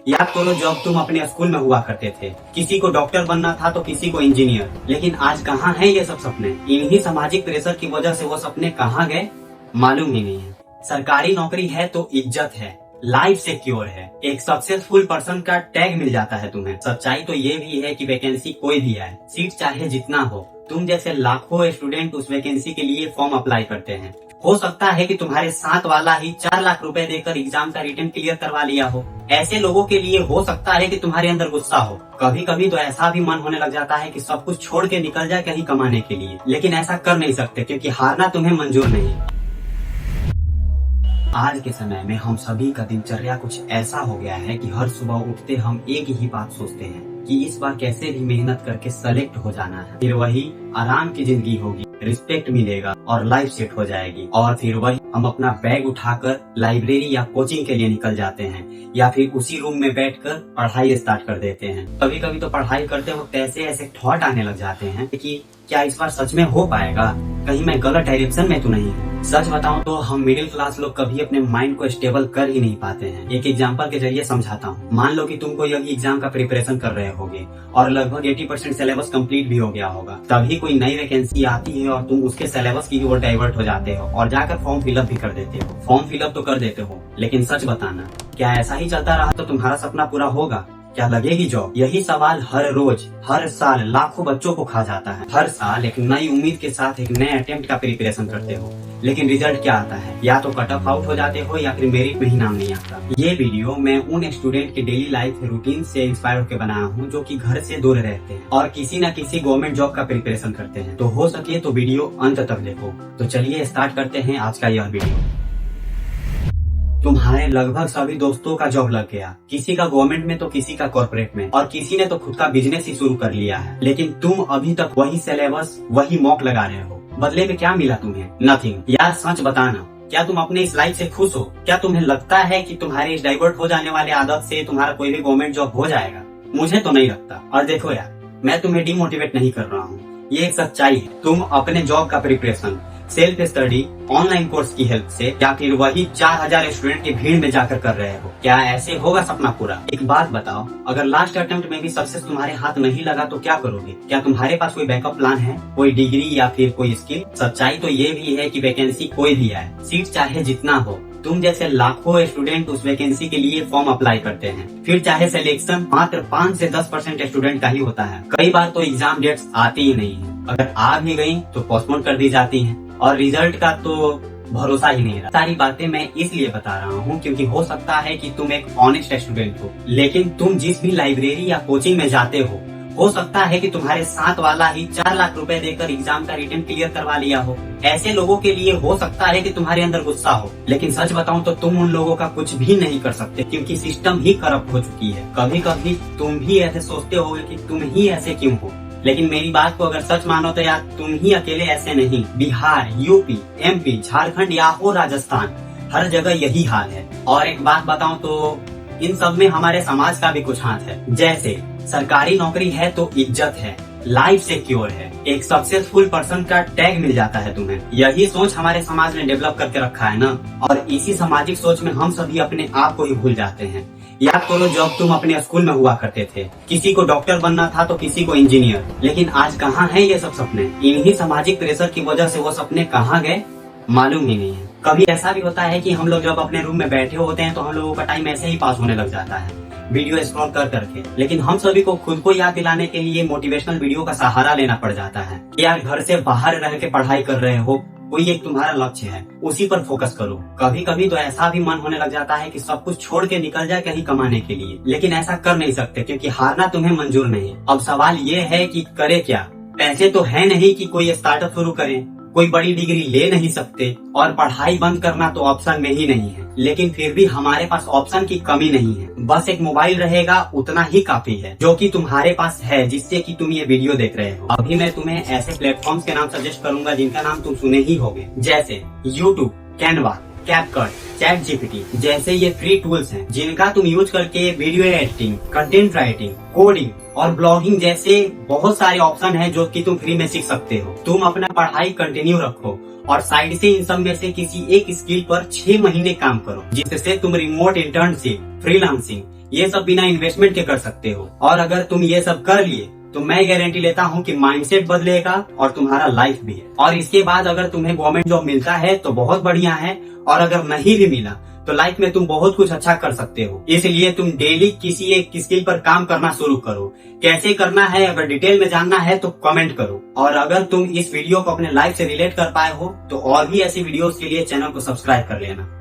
याद करो जब तुम अपने स्कूल में हुआ करते थे, किसी को डॉक्टर बनना था तो किसी को इंजीनियर, लेकिन आज कहाँ है ये सब सपने? इन्हीं सामाजिक प्रेशर की वजह से वो सपने कहाँ गए मालूम ही नहीं है। सरकारी नौकरी है तो इज्जत है, लाइफ सिक्योर है, एक सक्सेसफुल पर्सन का टैग मिल जाता है तुम्हें। सच्चाई तो ये भी है कि वैकेंसी कोई भी आए, सीट चाहे जितना हो, तुम जैसे लाखों स्टूडेंट उस वैकेंसी के लिए फॉर्म अप्लाई करते हैं। हो सकता है कि तुम्हारे साथ वाला ही 4 लाख रुपए देकर एग्जाम का रिटन क्लियर करवा लिया हो। ऐसे लोगों के लिए हो सकता है कि तुम्हारे अंदर गुस्सा हो। कभी कभी तो ऐसा भी मन होने लग जाता है कि सब कुछ छोड़ के निकल जाए कहीं कमाने के लिए, लेकिन ऐसा कर नहीं सकते क्योंकि हारना तुम्हें मंजूर नहीं। आज के समय में हम सभी का दिनचर्या कुछ ऐसा हो गया है कि हर सुबह उठते हम एक ही बात सोचते हैं कि इस बार कैसे भी मेहनत करके सेलेक्ट हो जाना है, फिर वही आराम की जिंदगी होगी, रिस्पेक्ट मिलेगा और लाइफ सेट हो जाएगी। और फिर वही हम अपना बैग उठाकर लाइब्रेरी या कोचिंग के लिए निकल जाते हैं, या फिर उसी रूम में बैठकर पढ़ाई स्टार्ट कर देते हैं। कभी कभी तो पढ़ाई करते वक्त ऐसे थॉट आने लग जाते हैं कि क्या इस बार सच में हो पाएगा, कहीं मैं गलत डायरेक्शन में तो नहीं। सच बताऊं तो हम मिडिल क्लास लोग कभी अपने माइंड को स्टेबल कर ही नहीं पाते हैं। एक एग्जांपल के जरिए समझाता हूँ। मान लो कि तुम कोई अभी एग्जाम का प्रिपरेशन कर रहे होगे और लगभग 80% सिलेबस कंप्लीट भी हो गया होगा। तभी कोई नई वैकेंसी आती है और तुम उसके सिलेबस की ओर डाइवर्ट हो जाते हो और जाकर फॉर्म फिलअप भी कर देते हो। फॉर्म फिलअप तो कर देते हो, लेकिन सच बताना, क्या ऐसा ही चलता रहा तो तुम्हारा सपना पूरा होगा? क्या लगेगी जॉब? यही सवाल हर रोज हर साल लाखों बच्चों को खा जाता है। हर साल एक नई उम्मीद के साथ एक नए अटेम्प्ट का प्रिपरेशन करते हो, लेकिन रिजल्ट क्या आता है? या तो कट ऑफ आउट हो जाते हो या फिर मेरिट में ही नाम नहीं आता। ये वीडियो मैं उन स्टूडेंट के डेली लाइफ रूटीन से इंस्पायर होकर बनाया हूँ जो कि घर से दूर रहते हैं और किसी न किसी गवर्नमेंट जॉब का प्रिपरेशन करते हैं। तो हो सके तो वीडियो अंत तक देखो। तो चलिए स्टार्ट करते हैं आज का यह वीडियो। तुम्हारे लगभग सभी दोस्तों का जॉब लग गया, किसी का गवर्नमेंट में तो किसी का कॉर्पोरेट में, और किसी ने तो खुद का बिजनेस ही शुरू कर लिया है। लेकिन तुम अभी तक वही सिलेबस वही मॉक लगा रहे हो। बदले में क्या मिला तुम्हें? नथिंग। यार सच बताना, क्या तुम अपने इस लाइफ से खुश हो? क्या तुम्हें लगता है कि तुम्हारे इस डाइवर्ट हो जाने वाले आदत से तुम्हारा कोई भी गवर्नमेंट जॉब हो जाएगा? मुझे तो नहीं लगता। और देखो यार, मैं तुम्हें डिमोटिवेट नहीं कर रहा हूँ, ये एक सच्चाई है। तुम अपने जॉब का preparation self study online course की हेल्प से या फिर वही 4000 स्टूडेंट की भीड़ में जाकर कर रहे हो। क्या ऐसे होगा सपना पूरा? एक बात बताओ, अगर लास्ट अटेम्प्ट में भी सक्सेस तुम्हारे हाथ नहीं लगा तो क्या करोगे? क्या तुम्हारे पास कोई बैकअप प्लान है, कोई डिग्री या फिर कोई स्किल? सच्चाई तो ये भी है कि वैकेंसी कोई भी आए, सीट चाहे जितना हो, तुम जैसे लाखों स्टूडेंट उस वैकेंसी के लिए फॉर्म अप्लाई करते हैं। फिर चाहे सिलेक्शन मात्र 5 से 10% स्टूडेंट का ही होता है। कई बार तो एग्जाम डेट्स आती ही नहीं है, अगर आ भी गई तो पोस्टपोन कर दी जाती हैं और रिजल्ट का तो भरोसा ही नहीं रहा। सारी बातें मैं इसलिए बता रहा हूँ क्योंकि हो सकता है कि तुम एक ऑनेस्ट स्टूडेंट हो, लेकिन तुम जिस भी लाइब्रेरी या कोचिंग में जाते हो सकता है कि तुम्हारे साथ वाला ही 4 लाख रुपए देकर एग्जाम का रिटन क्लियर करवा लिया हो। ऐसे लोगों के लिए हो सकता है कि तुम्हारे अंदर गुस्सा हो, लेकिन सच बताऊं तो तुम उन लोगों का कुछ भी नहीं कर सकते क्योंकि सिस्टम ही करप्ट हो चुकी है। कभी कभी तुम भी ऐसे सोचते होगे कि तुम ही ऐसे क्यों हो, लेकिन मेरी बात को अगर सच मानो तो यार तुम ही अकेले ऐसे नहीं। बिहार, यूपी, एमपी, झारखंड या और राजस्थान, हर जगह यही हाल है। और एक बात बताऊं तो इन सब में हमारे समाज का भी कुछ हाथ है। जैसे सरकारी नौकरी है तो इज्जत है, लाइफ सिक्योर है, एक सक्सेसफुल पर्सन का टैग मिल जाता है तुम्हें। यही सोच हमारे समाज ने डेवलप करके रखा है ना, और इसी सामाजिक सोच में हम सभी अपने आप को ही भूल जाते हैं। याद करो जब तुम अपने स्कूल में हुआ करते थे, किसी को डॉक्टर बनना था तो किसी को इंजीनियर, लेकिन आज कहाँ है ये सब सपने? इन्हीं सामाजिक प्रेशर की वजह से वो सपने कहाँ गए मालूम ही नहीं है। कभी ऐसा भी होता है कि हम लोग जब अपने रूम में बैठे होते हैं तो हम लोगों का टाइम ऐसे ही पास होने लग जाता है वीडियो स्क्रॉल कर करके, लेकिन हम सभी को खुद को याद दिलाने के लिए मोटिवेशनल वीडियो का सहारा लेना पड़ जाता है। यार घर से बाहर रह के पढ़ाई कर रहे हो, कोई एक तुम्हारा लक्ष्य है, उसी पर फोकस करो। कभी कभी तो ऐसा भी मन होने लग जाता है कि सब कुछ छोड़ के निकल जाए कहीं कमाने के लिए, लेकिन ऐसा कर नहीं सकते क्योंकि हारना तुम्हें मंजूर नहीं। अब सवाल ये है कि करे क्या? पैसे तो है नहीं कि कोई स्टार्टअप शुरू करें, कोई बड़ी डिग्री ले नहीं सकते, और पढ़ाई बंद करना तो ऑप्शन में ही नहीं है। लेकिन फिर भी हमारे पास ऑप्शन की कमी नहीं है, बस एक मोबाइल रहेगा उतना ही काफी है, जो कि तुम्हारे पास है, जिससे कि तुम ये वीडियो देख रहे हो। अभी मैं तुम्हें ऐसे प्लेटफॉर्म्स के नाम सजेस्ट करूंगा जिनका नाम तुम सुने ही होंगे, जैसे YouTube, Canva, CapCut, chat GPT जैसे ये फ्री टूल्स हैं जिनका तुम यूज करके video editing, content writing, coding और ब्लॉगिंग जैसे बहुत सारे ऑप्शन हैं जो कि तुम फ्री में सीख सकते हो। तुम अपना पढ़ाई कंटिन्यू रखो और साइड से इन सब में से किसी एक स्किल पर 6 महीने काम करो, जिससे तुम रिमोट इंटर्नशिप, फ्रीलांसिंग ये सब बिना इन्वेस्टमेंट के कर सकते हो। और अगर तुम ये सब कर लिए तो मैं गारंटी लेता हूँ कि माइंडसेट बदलेगा और तुम्हारा लाइफ भी है। और इसके बाद अगर तुम्हें गवर्नमेंट जॉब मिलता है तो बहुत बढ़िया है, और अगर नहीं भी मिला तो लाइफ में तुम बहुत कुछ अच्छा कर सकते हो। इसलिए तुम डेली किसी एक स्किल पर काम करना शुरू करो। कैसे करना है अगर डिटेल में जानना है तो कमेंट करो। और अगर तुम इस वीडियो को अपने लाइफ से रिलेट कर पाए हो तो और भी ऐसी वीडियोस के लिए चैनल को सब्सक्राइब कर लेना।